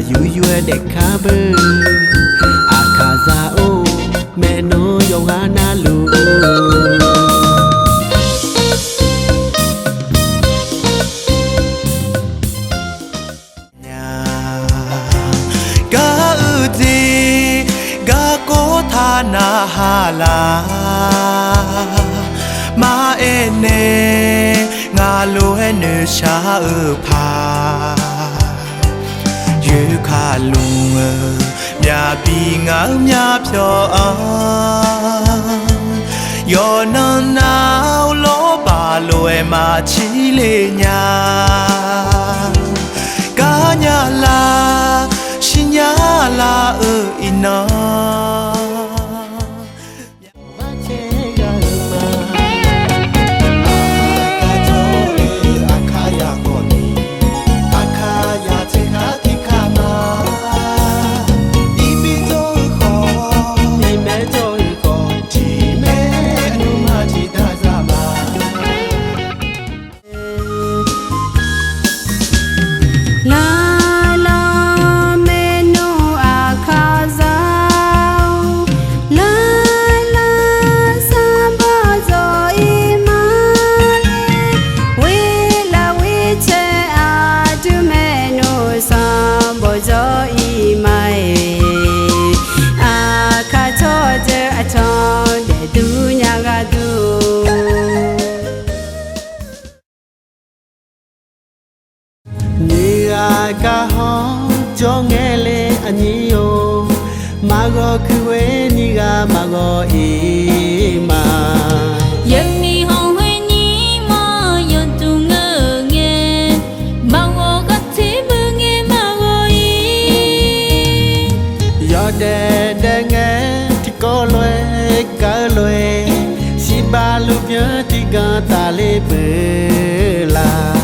ယူရွယ်တဲ့ခါဘအခါစားအိုးမဲနိုးယောဟာနာလူနာဟာလာမာအေနေငါလိုဟဲ့နေရှာဖာယူခါလုံမြာပြီးငါမြဖြောအောင်ယောနနာလောပါလွယ်မှာချီလေးညာကာညာလာရှင်ညာလာအီနောကာဟောကြောငယ်လေအညီယိုမာဂောခွေနီကမာဂောအေမာယနီဟောင်းဝင်းနီမယွန်တူငငယ်မောင်ဝကတိဘငယ်မာဂောအေယောတဲ့ငယ်ဒီကိုလွယ်ကလွယ်စီပါလူပြတိကတာလေးပဲလာ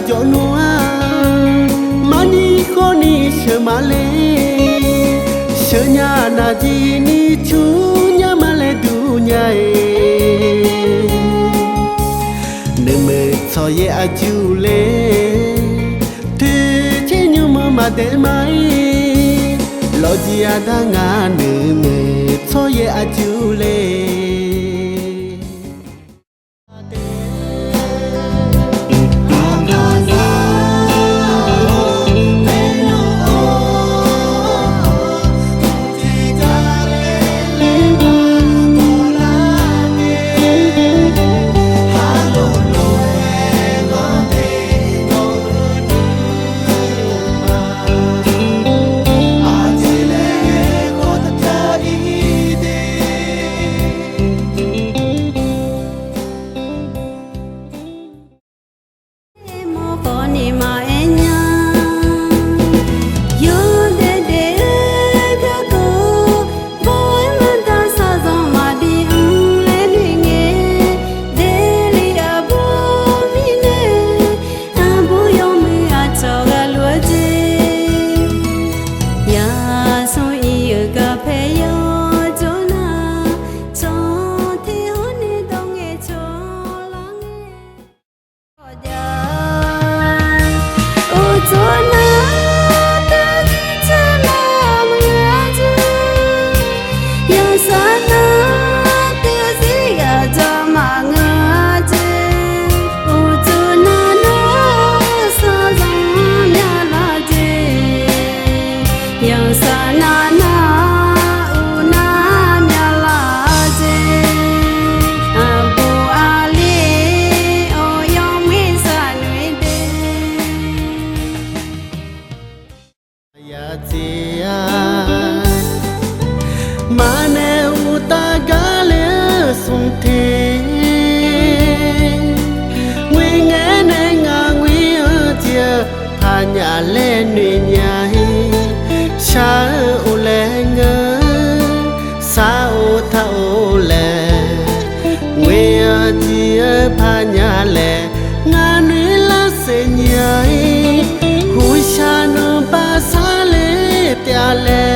ကြောနွာမနီခိုနီရှမလေးရှညာနာជីနီချူညမလဲဒူညာနေမေဆောရဲ့အကျူလေတေချေညမမတဲ့မိုင်လောကြီးအတာငါနေမေဆောရဲ့အကျူလေ ဖာညာလေငါနွေလာစင်ညိုင်ဟူရှာနုပါစားလေပြလေ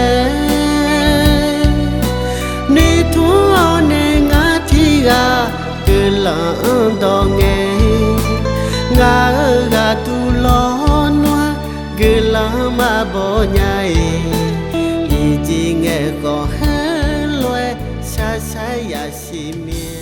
နေထွန်းအောင်နေငါတီကကလန်တော်ငယ်ငါကတူလောနွားကလမဘောညာဤကြီးငယ်ကိုဟဲလွယ်ရှာရှာရရှိမည်